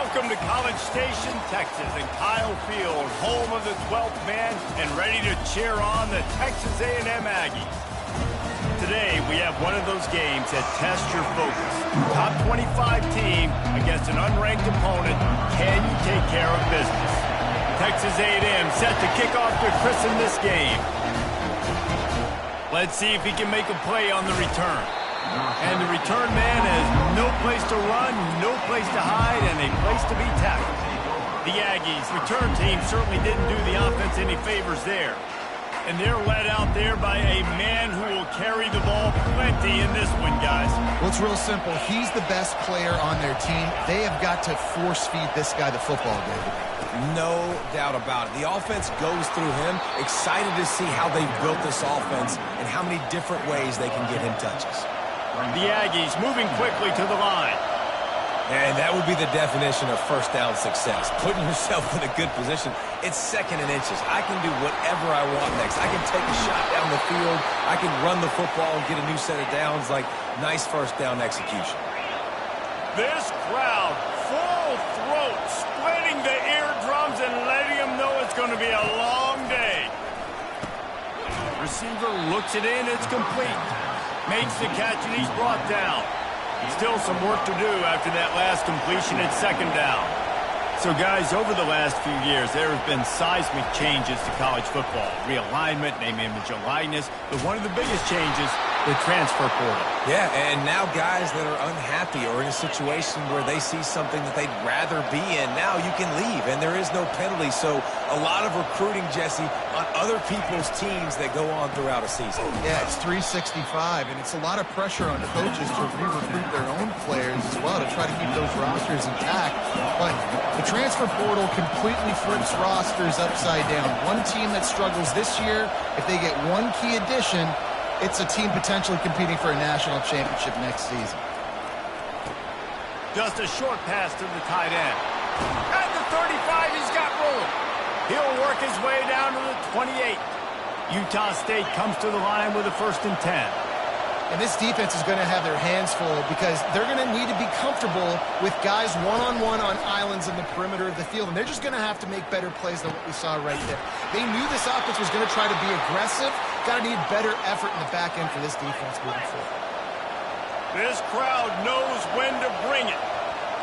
Welcome to College Station, Texas, and Kyle Field, home of the 12th man, and ready to cheer on the Texas A&M Aggies. Today, we have one of those games that test your focus. Top 25 team against an unranked opponent. Can you take care of business? Texas A&M set to kick off to christen this game. Let's see if he can make a play on the return. And the return man has no place to run, no place to hide, and a place to be tackled. The Aggies' return team certainly didn't do the offense any favors there. And they're led out there by a man who will carry the ball plenty in this one, guys. Well, it's real simple. He's the best player on their team. They have got to force-feed this guy the football, David. No doubt about it. The offense goes through him. Excited to see how they've built this offense and how many different ways they can get him touches. The Aggies moving quickly to the line. And that would be the definition of first down success. Putting yourself in a good position. It's second and inches. I can do whatever I want next. I can take a shot down the field. I can run the football and get a new set of downs. Like, nice first down execution. This crowd, full throat, splitting the eardrums and letting them know it's going to be a long day. Receiver looks it in. It's complete. Makes the catch, and he's brought down. Still some work to do after that last completion at second down. So, guys, over the last few years, there have been seismic changes to college football. Realignment, name, image, and likeness. But one of the biggest changes, the transfer portal. Yeah, and now guys that are unhappy or in a situation where they see something that they'd rather be in, now you can leave, and there is no penalty. So a lot of recruiting, Jesse, on other people's teams that go on throughout a season. Yeah, it's 365, and it's a lot of pressure on coaches to re-recruit their own players as well to try to keep those rosters intact. But the transfer portal completely flips rosters upside down. One team that struggles this year, if they get one key addition, it's a team potentially competing for a national championship next season. Just a short pass to the tight end. At the 35, he's got room. He'll work his way down to the 28. Utah State comes to the line with a 1st and 10. And this defense is going to have their hands full because they're going to need to be comfortable with guys one-on-one on islands in the perimeter of the field. And they're just going to have to make better plays than what we saw right there. They knew this offense was going to try to be aggressive. Got to need better effort in the back end for this defense moving forward. This crowd knows when to bring it.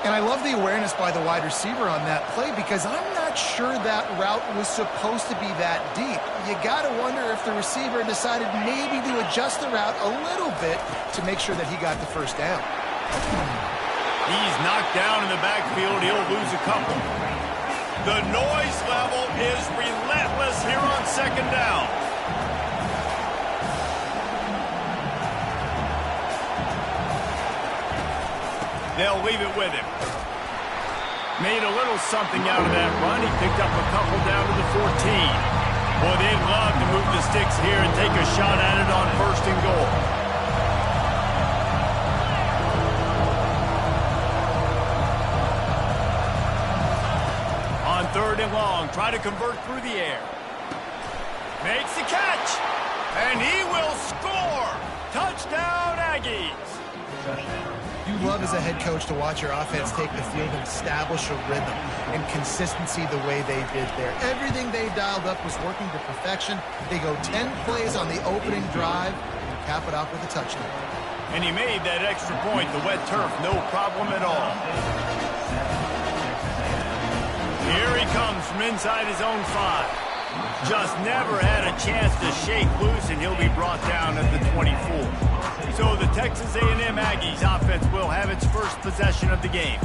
And I love the awareness by the wide receiver on that play because I'm not sure that route was supposed to be that deep. You got to wonder if the receiver decided maybe to adjust the route a little bit to make sure that he got the first down. He's knocked down in the backfield. He'll lose a couple. The noise level is relentless here on second down. They'll leave it with him. Made a little something out of that run. He picked up a couple down to the 14. Boy, they'd love to move the sticks here and take a shot at it on 1st and goal. On 3rd and long, try to convert through the air. Makes the catch, and he will score. Touchdown, Aggies. You love as a head coach to watch your offense take the field and establish a rhythm and consistency the way they did there. Everything they dialed up was working to perfection. They go 10 plays on the opening drive and cap it off with a touchdown. And he made that extra point, the wet turf, no problem at all. Here he comes from inside his own 5. Just never had a chance to shake loose, and he'll be brought down at the 24. So the Texas A&M Aggies offense will have its first possession of the game.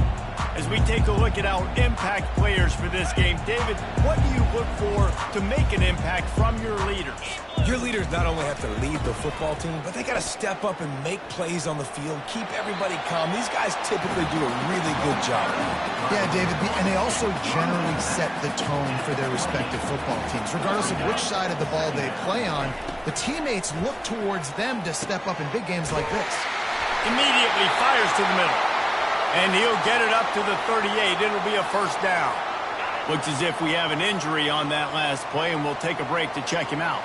As we take a look at our impact players for this game, David, what do you look for to make an impact from your leaders? Your leaders not only have to lead the football team, but they got to step up and make plays on the field, keep everybody calm. These guys typically do a really good job. Yeah, David, and they also generally set the tone for their respective football teams. Regardless of which side of the ball they play on, the teammates look towards them to step up in big games like this. Immediately fires to the middle. And he'll get it up to the 38. It'll be a 1st down. Looks as if we have an injury on that last play, and we'll take a break to check him out.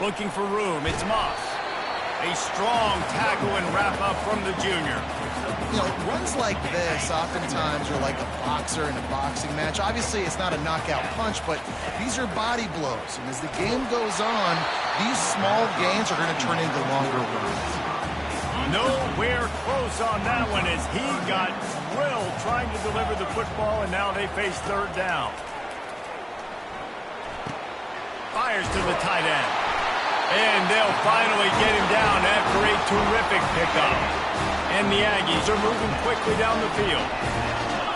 Looking for room. It's Moss. A strong tackle and wrap-up from the junior. You know, runs like this oftentimes are like a boxer in a boxing match. Obviously, it's not a knockout punch, but these are body blows. And as the game goes on, these small gains are going to turn into longer runs. Nowhere close on that one as he got drilled trying to deliver the football, and now they face third down. Fires to the tight end. And they'll finally get him down after a terrific pickup. And the Aggies are moving quickly down the field.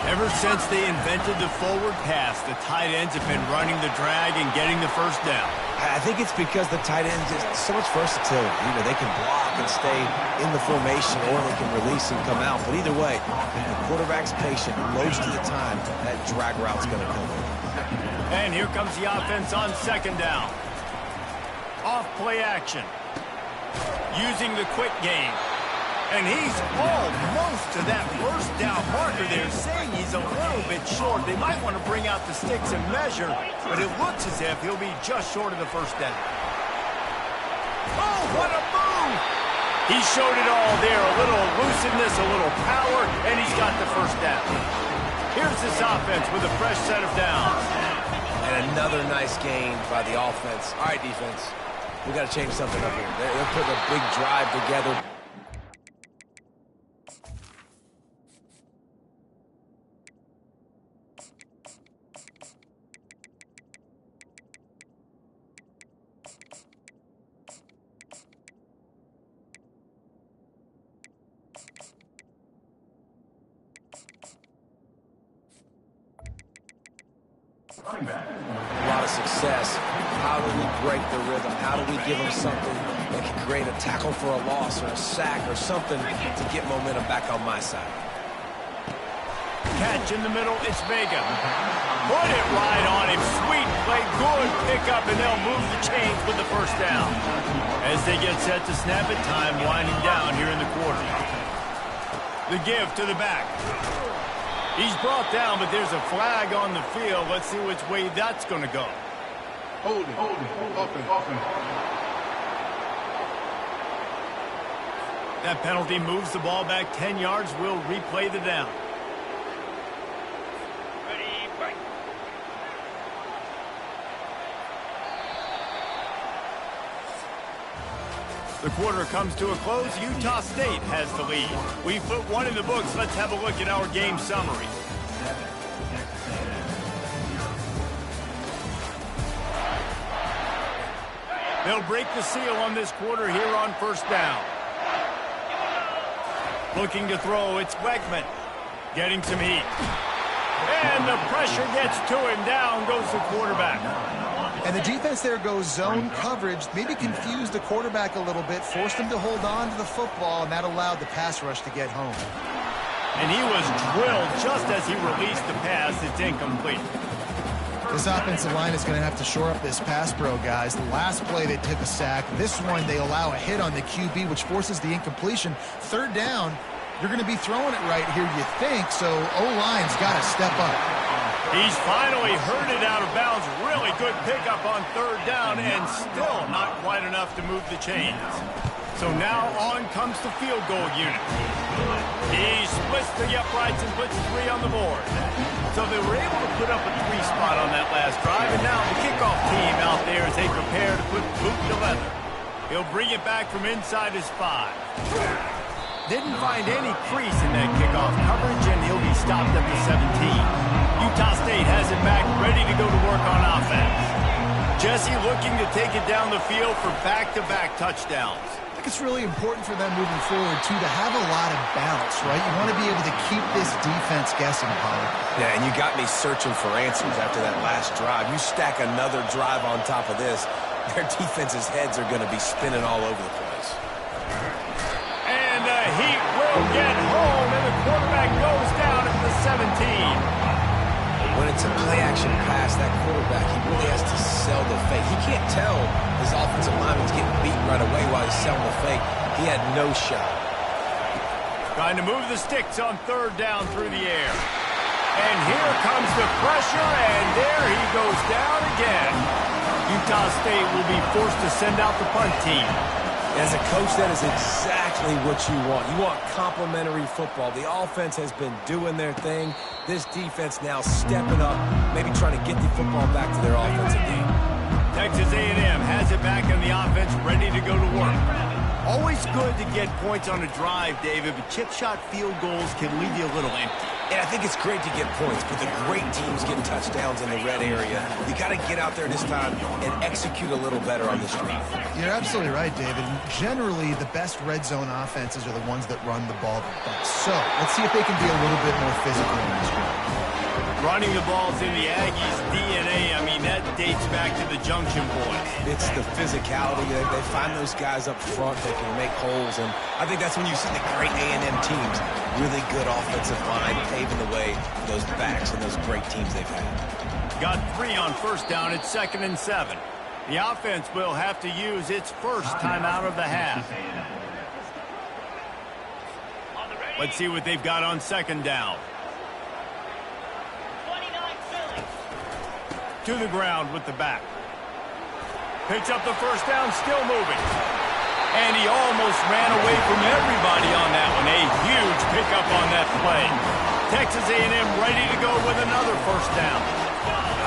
Ever since they invented the forward pass, the tight ends have been running the drag and getting the first down. I think it's because the tight ends is so much versatility. You know, they can block and stay in the formation, or they can release and come out. But either way, the quarterback's patient. Most of the time, that drag route's going to come in. And here comes the offense on second down. Off play action. Using the quick game. And he's almost to that first down marker there, saying he's a little bit short. They might want to bring out the sticks and measure, but it looks as if he'll be just short of the first down. Oh, what a move! He showed it all there, a little elusiveness, a little power, and he's got the first down. Here's this offense with a fresh set of downs. And another nice gain by the offense. All right, defense, we got to change something up here. They're putting a big drive together. A lot of success. How do we break the rhythm? How do we give them something that can create a tackle for a loss or a sack or something to get momentum back on my side? Catch in the middle, it's Vega. Put it right on him. Sweet play, good pickup, and they'll move the chains with the first down. As they get set to snap it, time winding down here in the quarter. The give to the back. He's brought down, but there's a flag on the field. Let's see which way that's going to go. Hold it. Offense. That penalty moves the ball back 10 yards. We'll replay the down. Ready, fight. The quarter comes to a close. Utah State has the lead. We put one in the books. Let's have a look at our game summary. They'll break the seal on this quarter here on first down. Looking to throw, it's Wegman. Getting some heat. And the pressure gets to him. Down goes the quarterback. And the defense there goes zone coverage, maybe confused the quarterback a little bit, forced him to hold on to the football, and that allowed the pass rush to get home. And he was drilled just as he released the pass. It's incomplete. This offensive line is going to have to shore up this pass pro, guys. The last play they took a sack. This one they allow a hit on the QB, which forces the incompletion. Third down, you're going to be throwing it right here, you think, so O-line's got to step up. He's finally herded out of bounds. Really good pickup on third down, and still not quite enough to move the chains. So now on comes the field goal unit. He splits the uprights and puts 3 on the board. So they were able to put up a 3 spot on that last drive, and now the kickoff team out there as they prepare to put boot to leather. He'll bring it back from inside his 5. Didn't find any crease in that kickoff coverage, and he'll be stopped at the 17. Utah State has it back, ready to go to work on offense. Jesse looking to take it down the field for back-to-back touchdowns. I think it's really important for them moving forward, too, to have a lot of balance, right? You want to be able to keep this defense guessing, Pollard. Yeah, and you got me searching for answers after that last drive. You stack another drive on top of this, their defense's heads are going to be spinning all over the place. And the heat will get home, and the quarterback goes down at the 17. When it's a play-action pass, that quarterback, he really has to sell the fake. He can't tell his offensive lineman's getting beaten right away while he's selling the fake. He had no shot. Trying to move the sticks on third down through the air. And here comes the pressure, and there he goes down again. Utah State will be forced to send out the punt team. As a coach, that is exactly what you want. You want complementary football. The offense has been doing their thing. This defense now stepping up, maybe trying to get the football back to their offensive game. Texas A&M has it back on the offense, ready to go to work. Always good to get points on a drive, David, but chip shot field goals can leave you a little empty. And I think it's great to get points, but the great teams get touchdowns in the red area. You got to get out there this time and execute a little better on this drive. You're absolutely right, David. Generally, the best red zone offenses are the ones that run the ball the best. So let's see if they can be a little bit more physical in this drive. Running the ball's in the Aggies' DNA. I mean, that dates back to the Junction Boys. It's the physicality. They find those guys up front that can make holes, and I think that's when you see the great A&M teams. Really good offensive line paving the way for those backs and those great teams they've had. Got 3 on first down at 2nd and 7. The offense will have to use its first timeout of the half. Let's see what they've got on 2nd down. To the ground with the back. Picks up the first down, still moving. And he almost ran away from everybody on that one. A huge pickup on that play. Texas A&M ready to go with another first down.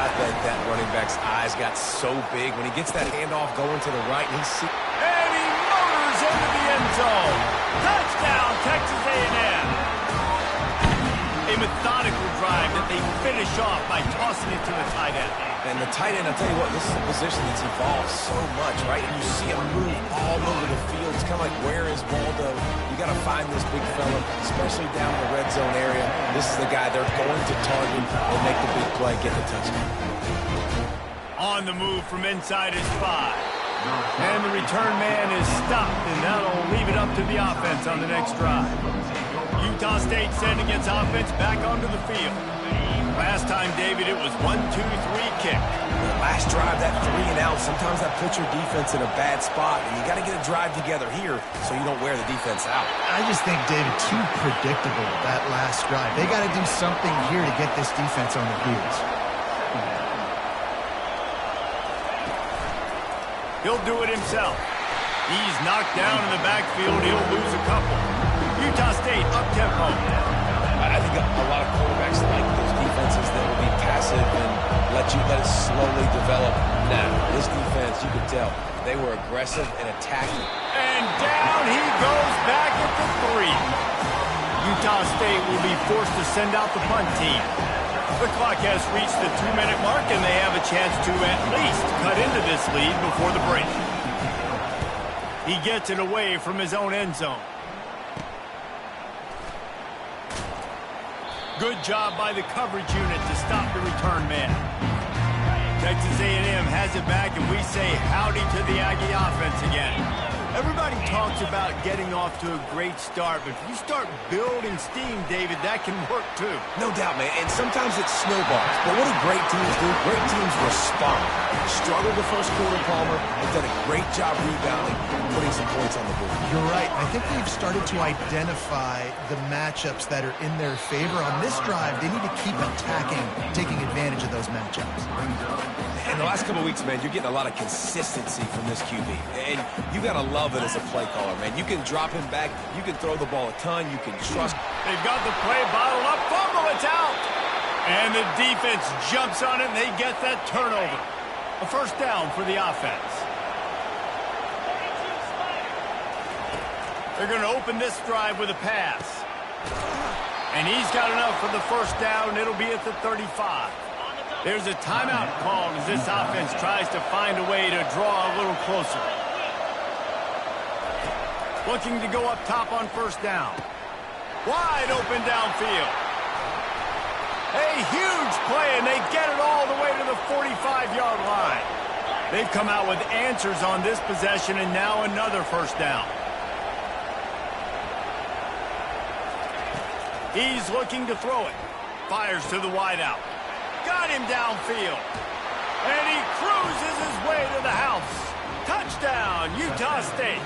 I bet that running back's eyes got so big when he gets that handoff going to the right. And he motors into the end zone. Touchdown, Texas A&M. A methodical drive that they finish off by tossing it to the tight end. And the tight end, I'll tell you what, this is a position that's evolved so much, right? And you see him move all over the field. It's kind of like, where is Waldo? You got to find this big fella, especially down in the red zone area. This is the guy they're going to target and make the big play, get the touchdown. On the move from inside his 5. And the return man is stopped, and that'll leave it up to the offense on the next drive. Utah State sending its offense back onto the field. Last time, David, it was 1-2-3 kick. Last drive, that 3 and out, sometimes that puts your defense in a bad spot, and you got to get a drive together here so you don't wear the defense out. I just think, David, too predictable that last drive. They got to do something here to get this defense on their heels. He'll do it himself. He's knocked down in the backfield. He'll lose a couple. Utah State up-tempo. I think a lot of quarterbacks like those defenses that will be passive and let it slowly develop. Now, this defense, you could tell, they were aggressive and attacking. And down he goes back at the 3. Utah State will be forced to send out the punt team. The clock has reached the 2-minute mark, and they have a chance to at least cut into this lead before the break. He gets it away from his own end zone. Good job by the coverage unit to stop the return man. Texas A&M has it back, and we say howdy to the Aggie offense again. Everybody talks about getting off to a great start, but if you start building steam, David, that can work too. No doubt, man, and sometimes it snowballs. But what do great teams do? Great teams respond. Struggled the first quarter, Palmer. They've done a great job rebounding and putting some points on the board. You're right. I think they've started to identify the matchups that are in their favor. On this drive, they need to keep attacking, taking advantage of those matchups. In the last couple of weeks, man, you're getting a lot of consistency from this QB. And you got to love it as a play caller, man. You can drop him back. You can throw the ball a ton. You can trust. They've got the play bottled up. Fumble, it's out. And the defense jumps on it, and they get that turnover. A first down for the offense. They're going to open this drive with a pass. And he's got enough for the first down. It'll be at the 35. There's a timeout called as this offense tries to find a way to draw a little closer. Looking to go up top on first down. Wide open downfield. A huge play, and they get it all the way to the 45-yard line. They've come out with answers on this possession, and now another first down. He's looking to throw it. Fires to the wideout. Got him downfield. And he cruises his way to the house. Touchdown, Utah State.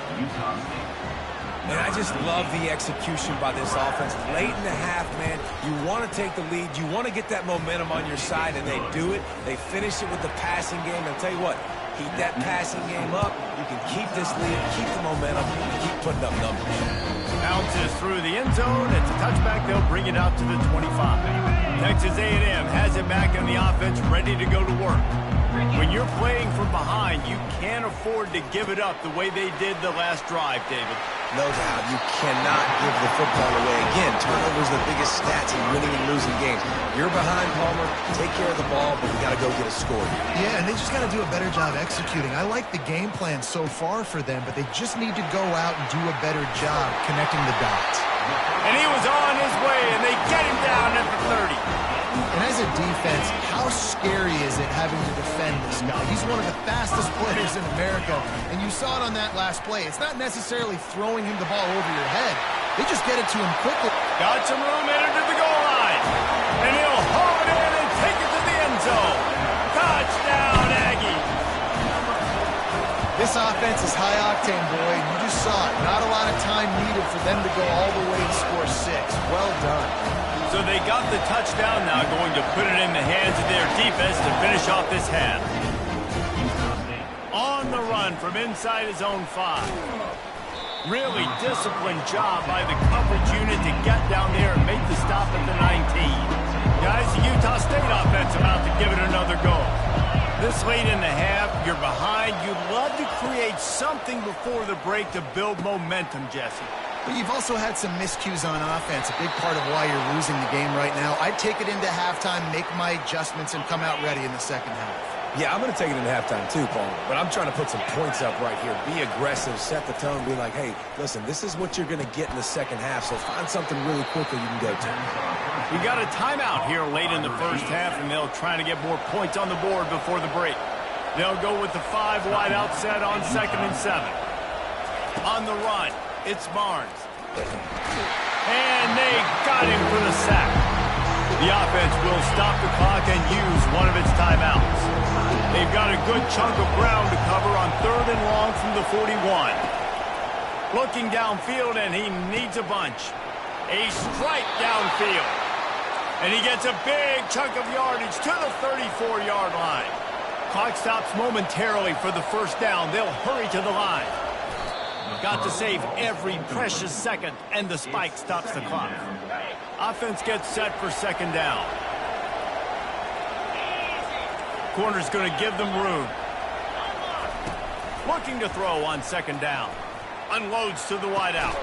And I just love the execution by this offense. Late in the half, man, you want to take the lead. You want to get that momentum on your side, and they do it. They finish it with the passing game. I'll tell you what, keep that passing game up. You can keep this lead, keep the momentum, and keep putting up numbers. Bounces through the end zone. It's a touchback. They'll bring it out to the 25. Texas A&M has it back on the offense, ready to go to work. When you're playing from behind, you can't afford to give it up the way they did the last drive, David. No doubt. You cannot give the football away. Again, turnovers are the biggest stats in winning and losing games. You're behind, Palmer. Take care of the ball, but we got to go get a score. Yeah, and they just got to do a better job executing. I like the game plan so far for them, but they just need to go out and do a better job connecting the dots. And he was on his way, and they get him down at the 30. And as a defense, how scary is it having to defend this guy? He's one of the fastest players in America, and you saw it on that last play. It's not necessarily throwing him the ball over your head. They just get it to him quickly. Got some room, entered to the goal line. And he'll haul it in and take it to the end zone. Touchdown, Aggie. This offense is high-octane, boy, and you just saw it. Not a lot of time needed for them to go all the way to score 6. Well done. So they got the touchdown now, going to put it in the hands of their defense to finish off this half. On the run from inside his own 5. Really disciplined job by the coverage unit to get down there and make the stop at the 19. Guys, the Utah State offense about to give it another go. This late in the half, you're behind. You'd love to create something before the break to build momentum, Jesse. But you've also had some miscues on offense, a big part of why you're losing the game right now. I'd take it into halftime, make my adjustments, and come out ready in the second half. Yeah, I'm going to take it into halftime too, Paul. But I'm trying to put some points up right here. Be aggressive, set the tone, be like, hey, listen, this is what you're going to get in the second half, so find something really quickly you can go to. We got a timeout here late in the first half, and they'll try to get more points on the board before the break. They'll go with the 5 wide out set on 2nd and 7. On the run, it's Barnes. And they got him for the sack. The offense will stop the clock and use one of its timeouts. They've got a good chunk of ground to cover on 3rd and long from the 41. Looking downfield, and he needs a bunch. A strike downfield. And he gets a big chunk of yardage to the 34-yard line. Clock stops momentarily for the first down. They'll hurry to the line. Got to save every precious second, and the spike stops the clock. Offense gets set for 2nd down. Corner's going to give them room. Looking to throw on 2nd down. Unloads to the wideout.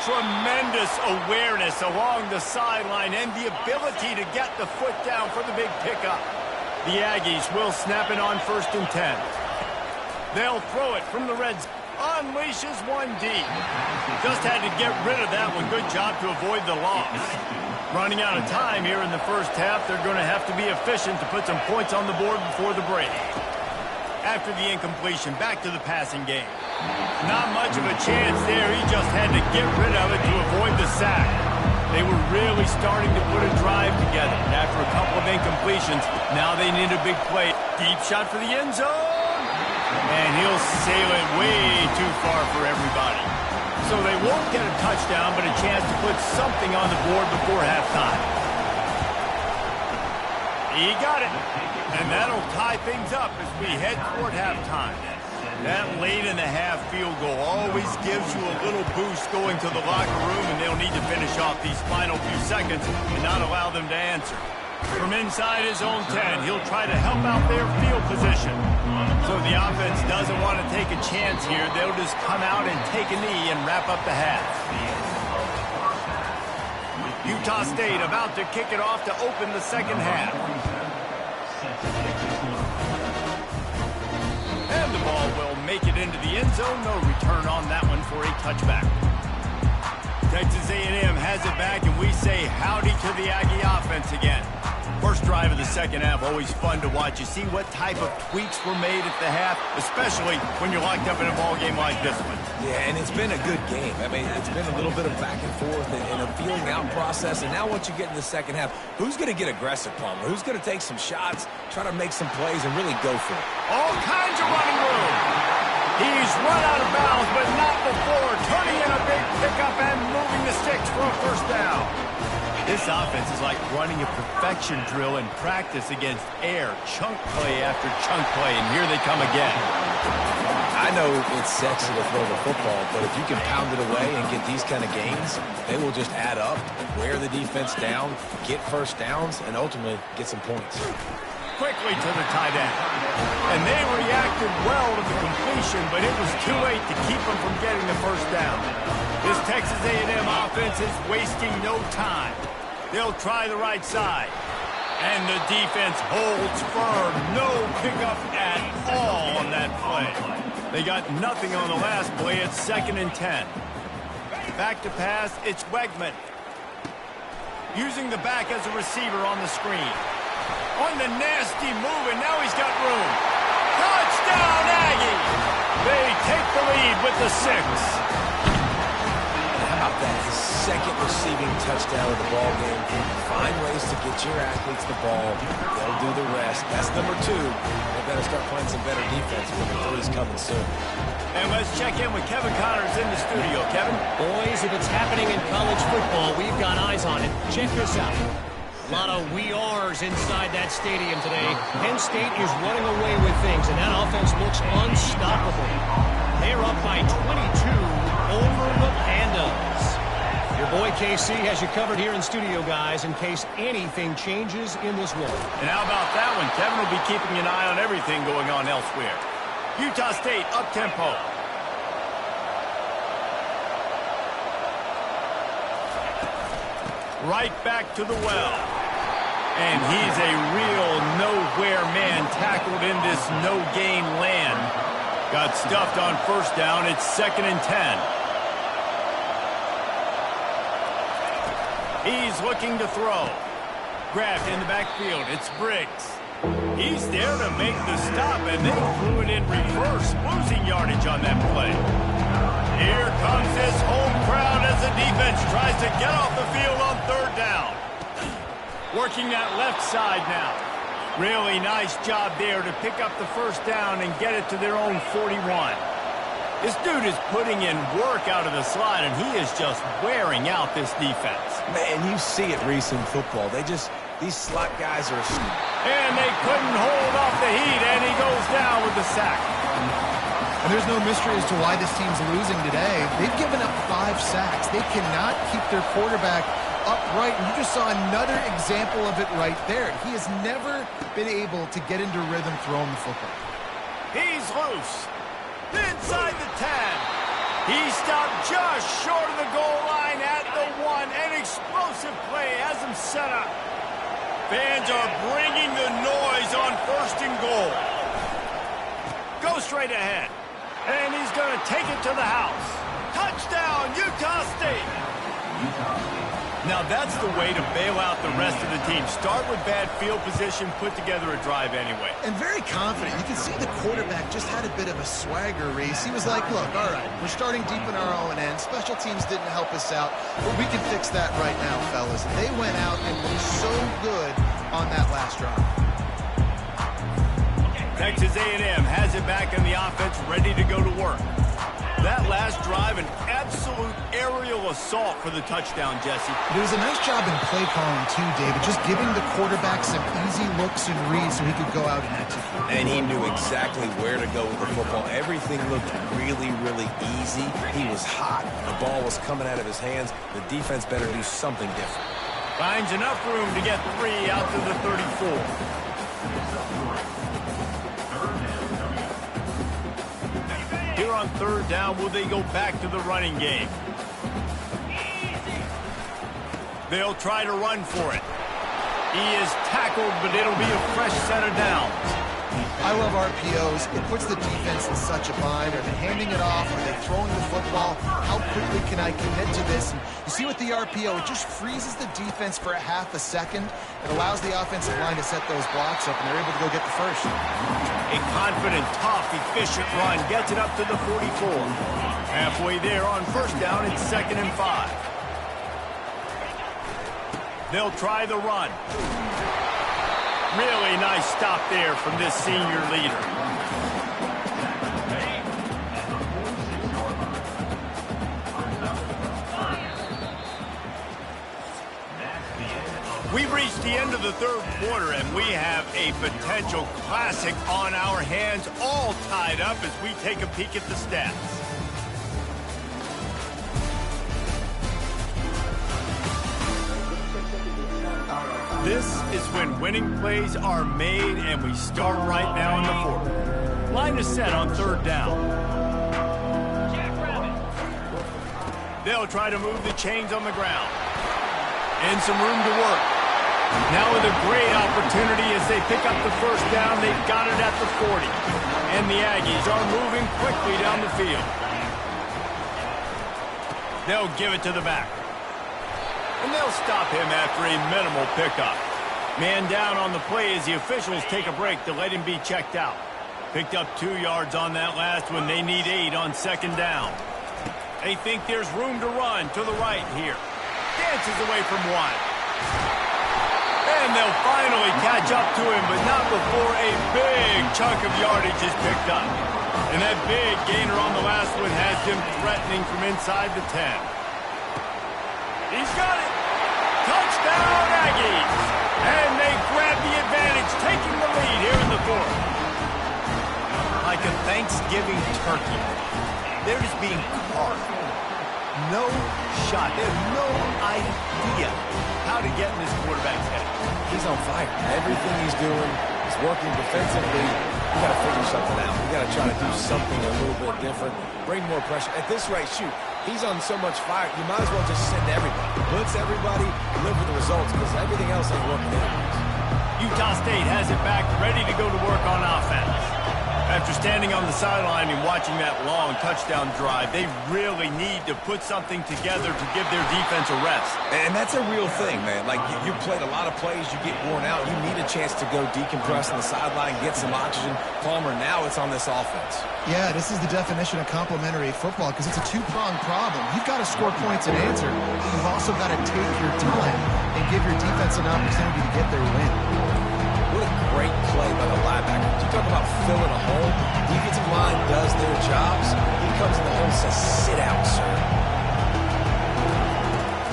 Tremendous awareness along the sideline and the ability to get the foot down for the big pickup. The Aggies will snap it on 1st and 10. They'll throw it from the red zone. Unleashes one deep. Just had to get rid of that one. Good job to avoid the loss. Running out of time here in the first half. They're going to have to be efficient to put some points on the board before the break. After the incompletion, back to the passing game. Not much of a chance there. He just had to get rid of it to avoid the sack. They were really starting to put a drive together. And after a couple of incompletions, now they need a big play. Deep shot for the end zone. And he'll sail it way too far for everybody. So they won't get a touchdown, but a chance to put something on the board before halftime. He got it. And that'll tie things up as we head toward halftime. That late in the half field goal always gives you a little boost going to the locker room, and they'll need to finish off these final few seconds and not allow them to answer. From inside his own 10, he'll try to help out their field position. So the offense doesn't want to take a chance here. They'll just come out and take a knee and wrap up the half. Utah State about to kick it off to open the second half. And the ball will make it into the end zone. No return on that one for a touchback. Texas A&M has it back, and we say howdy to the Aggie offense again. First drive of the second half, always fun to watch. You see what type of tweaks were made at the half, especially when you're locked up in a ball game like this one. Yeah, and it's been a good game. I mean, it's been a little bit of back and forth and a feeling out process. And now once you get in the second half, who's going to get aggressive, Palmer? Who's going to take some shots, try to make some plays, and really go for it? All kinds of running room. He's run out of bounds, but not before turning in a big pickup and moving the sticks for a first down. This offense is like running a perfection drill in practice against air, chunk play after chunk play, and here they come again. I know it's sexy to throw the football, but if you can pound it away and get these kind of gains, they will just add up, wear the defense down, get first downs, and ultimately get some points. Quickly to the tight end. And they reacted well to the completion, but it was too late to keep them from getting the first down. This Texas A&M offense is wasting no time. They'll try the right side. And the defense holds firm. No pickup at all on that play. They got nothing on the last play. It's 2nd and 10. Back to pass, it's Wegman. Using the back as a receiver on the screen. On the nasty move, and now he's got room. Touchdown, Aggie! They take the lead with the 6. How about that? His second receiving touchdown of the ball game. Find ways to get your athletes the ball. They'll do the rest. That's number 2. They better start playing some better defense when the 3's coming soon. And let's check in with Kevin Connors in the studio. Kevin? Boys, if it's happening in college football, we've got eyes on it. Check this out. A lot of we are's inside that stadium today. Penn State is running away with things, and that offense looks unstoppable. They're up by 22 over the Pandas. Your boy KC has you covered here in studio, guys, in case anything changes in this one. And how about that one? Kevin will be keeping an eye on everything going on elsewhere. Utah State up-tempo. Right back to the well. And he's a real nowhere man tackled in this no-gain land. Got stuffed on first down. It's 2nd and 10. He's looking to throw. Grabbed in the backfield. It's Briggs. He's there to make the stop, and they threw it in reverse, losing yardage on that play. Here comes this home crowd as the defense tries to get off the field on 3rd down. Working that left side now. Really nice job there to pick up the first down and get it to their own 41. This dude is putting in work out of the slot, and he is just wearing out this defense. Man, you see it, Reese, in football. These slot guys are... And they couldn't hold off the heat, and he goes down with the sack. And there's no mystery as to why this team's losing today. They've given up 5 sacks. They cannot keep their quarterback upright, and you just saw another example of it right there. He has never been able to get into rhythm throwing the football. He's loose. Inside the 10. He stopped just short of the goal line at the 1. An explosive play has him set up. Fans are bringing the noise on 1st and goal. Go straight ahead. And he's going to take it to the house. Touchdown, Utah State. Now that's the way to bail out the rest of the team. Start with bad field position, put together a drive anyway. And very confident. You can see the quarterback just had a bit of a swagger, Reese. He was like, look, all right, we're starting deep in our own end. Special teams didn't help us out, but we can fix that right now, fellas. And they went out and looked so good on that last drive. Texas A&M has it back in the offense, ready to go to work. That last drive, an absolute aerial assault for the touchdown, Jesse. It was a nice job in play calling, too, David, just giving the quarterback some easy looks and reads so he could go out and execute. And he knew exactly where to go with the football. Everything looked really, really easy. He was hot. The ball was coming out of his hands. The defense better do something different. Finds enough room to get 3 out to the 34. Here on 3rd down, will they go back to the running game? They'll try to run for it. He is tackled, but it'll be a fresh set of downs. I love RPOs. It puts the defense in such a bind. Are they handing it off? Are they throwing the football? How quickly can I commit to this? And you see with the RPO, it just freezes the defense for a half a second. It allows the offensive line to set those blocks up, and they're able to go get the first. A confident, tough, efficient run gets it up to the 44. Halfway there on 1st down, it's 2nd and 5. They'll try the run. Really nice stop there from this senior leader. We've reached the end of the third quarter, and we have a potential classic on our hands, all tied up as we take a peek at the stats. This is when winning plays are made, and we start right now in the fourth. Line is set on third down. They'll try to move the chains on the ground. And some room to work. Now with a great opportunity as they pick up the first down. They've got it at the 40. And the Aggies are moving quickly down the field. They'll give it to the back. And they'll stop him after a minimal pickup. Man down on the play as the officials take a break to let him be checked out. Picked up 2 yards on that last one. They need 8 on second down. They think there's room to run to the right here. Dances away from one. And they'll finally catch up to him, but not before a big chunk of yardage is picked up. And that big gainer on the last one has him threatening from inside the 10. He's got it. Touchdown, Aggies. And they grab the advantage, taking the lead here in the fourth. Like a Thanksgiving turkey, they're just being carved. No shot. They have no idea how to get in this quarterback's head. He's on fire. Everything he's doing is working defensively. You got to figure something out. You got to try to do something a little bit different. Bring more pressure. At this rate, shoot, he's on so much fire, you might as well just send everybody. Blitz everybody, live with the results, because everything else ain't working anyways. Utah State has it back, ready to go to work on offense. After standing on the sideline and watching that long touchdown drive, they really need to put something together to give their defense a rest. And that's a real thing, man. Like, you played a lot of plays, you get worn out, you need a chance to go decompress on the sideline, get some oxygen. Palmer, now it's on this offense. Yeah, this is the definition of complementary football because it's a two-pronged problem. You've got to score points and answer. You've also got to take your time and give your defense an opportunity to get their win. What a great play by the linebacker. You talk about filling a hole. Defensive line does their jobs. He comes in the hole and says, sit out, sir.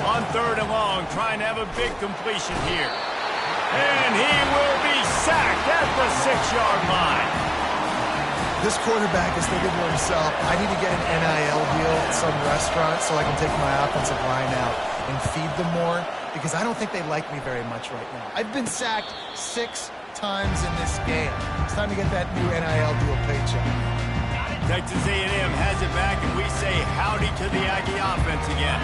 On third and long, trying to have a big completion here. And he will be sacked at the 6-yard line. This quarterback is thinking to himself, I need to get an NIL deal at some restaurant so I can take my offensive line out and feed them more, because I don't think they like me very much right now. I've been sacked 6 times in this game. It's time to get that new NIL deal paycheck. Texas A&M has it back, and we say howdy to the Aggie offense again.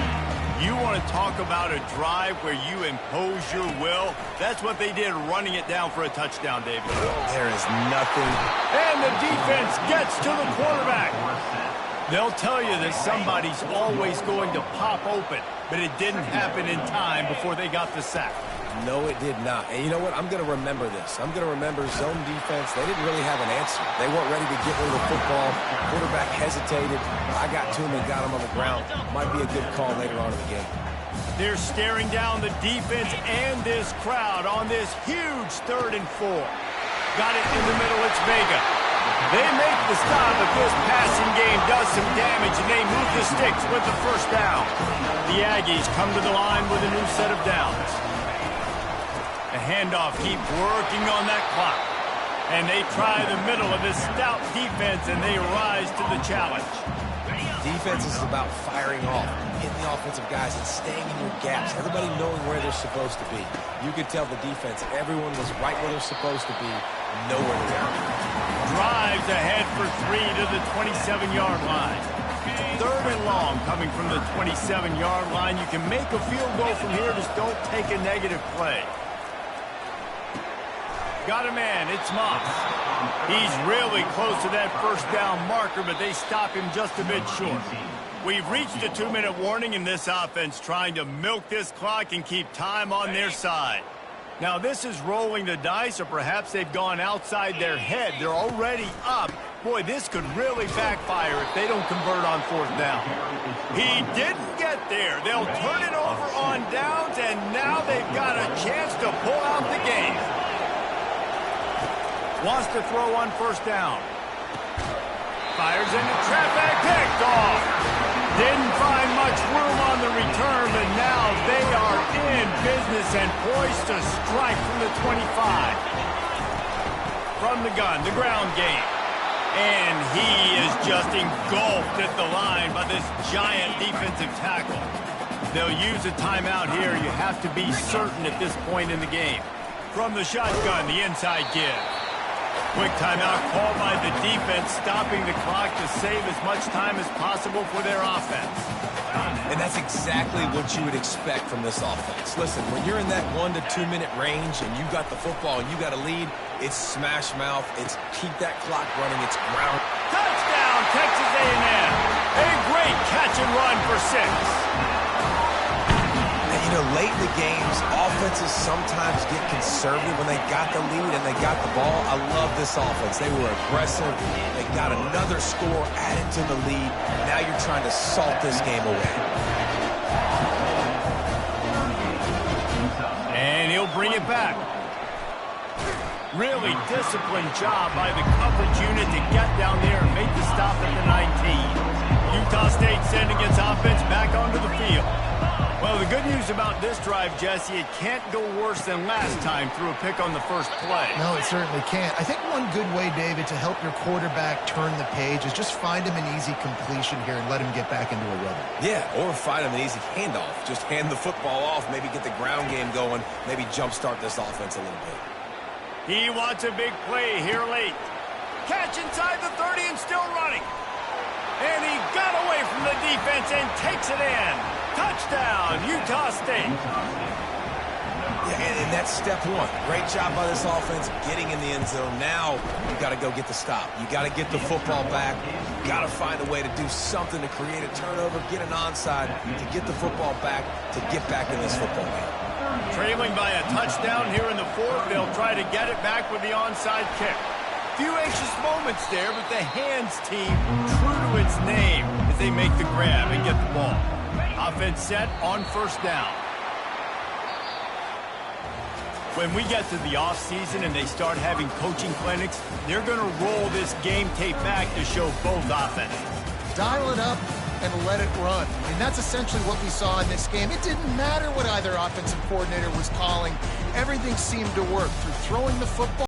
You want to talk about a drive where you impose your will? That's what they did, running it down for a touchdown, David. There is nothing. And the defense gets to the quarterback. They'll tell you that somebody's always going to pop open, but it didn't happen in time before they got the sack. No, it did not. And you know what? I'm going to remember this. I'm going to remember zone defense. They didn't really have an answer. They weren't ready to get rid of the football. Quarterback hesitated. I got to him and got him on the ground. Might be a good call later on in the game. They're staring down the defense and this crowd on this huge 3rd and 4. Got it in the middle. It's Vega. They make the stop, but this passing game does some damage, and they move the sticks with the first down. The Aggies come to the line with a new set of downs. The handoff keeps working on that clock. And they try the middle of this stout defense, and they rise to the challenge. Defense is about firing off, hitting the offensive guys, and staying in your gaps. Everybody knowing where they're supposed to be. You could tell the defense, everyone was right where they're supposed to be, nowhere to go. Drives ahead for 3 to the 27-yard line. 3rd and long coming from the 27-yard line. You can make a field goal from here, just don't take a negative play. Got a man, it's Moss. He's really close to that first down marker, but they stop him just a bit short. We've reached a 2-minute warning in this offense, trying to milk this clock and keep time on their side. Now, this is rolling the dice, or perhaps they've gone outside their head. They're already up. Boy, this could really backfire if they don't convert on 4th down. He didn't get there. They'll turn it over on downs, and now they've got a chance to pull out the game. Wants to throw on 1st down. Fires into traffic, picked off. Didn't find much room on the return, but now they are in business and poised to strike from the 25. From the gun, the ground game. And he is just engulfed at the line by this giant defensive tackle. They'll use a timeout here. You have to be certain at this point in the game. From the shotgun, the inside give. Quick timeout called by the defense, stopping the clock to save as much time as possible for their offense. And that's exactly what you would expect from this offense. Listen, when you're in that 1 to 2 minute range and you got the football and you got a lead, it's smash mouth, it's keep that clock running, it's ground. Touchdown, Texas A&M. A great catch and run for 6. And you know, late in the games, offenses sometimes get conservative when they got the lead and they got the ball. I love this offense. They were aggressive. They got another score added to the lead. Now you're trying to salt this game away. And he'll bring it back. Really disciplined job by the coverage unit to get down there and make the stop at the 19. Utah State sending its offense back onto the field. Well, the good news about this drive, Jesse, it can't go worse than last time through a pick on the first play. No, it certainly can't. I think one good way, David, to help your quarterback turn the page is just find him an easy completion here and let him get back into a rhythm. Yeah, or find him an easy handoff. Just hand the football off, maybe get the ground game going, maybe jumpstart this offense a little bit. He wants a big play here late. Catch inside the 30 and still running. And he got away from the defense and takes it in. Touchdown, Utah State. Yeah, and that's step one. Great job by this offense getting in the end zone. Now you got to go get the stop. You got to get the football back. You got to find a way to do something to create a turnover, get an onside, to get the football back, to get back in this football game. Trailing by a touchdown here in the fourth, they'll try to get it back with the onside kick. Few anxious moments there, but the hands team true to its name as they make the grab and get the ball. Offense set on first down. When we get to the offseason and they start having coaching clinics, they're going to roll this game tape back to show both offenses. Dial it up and let it run. And that's essentially what we saw in this game. It didn't matter what either offensive coordinator was calling. Everything seemed to work through throwing the football.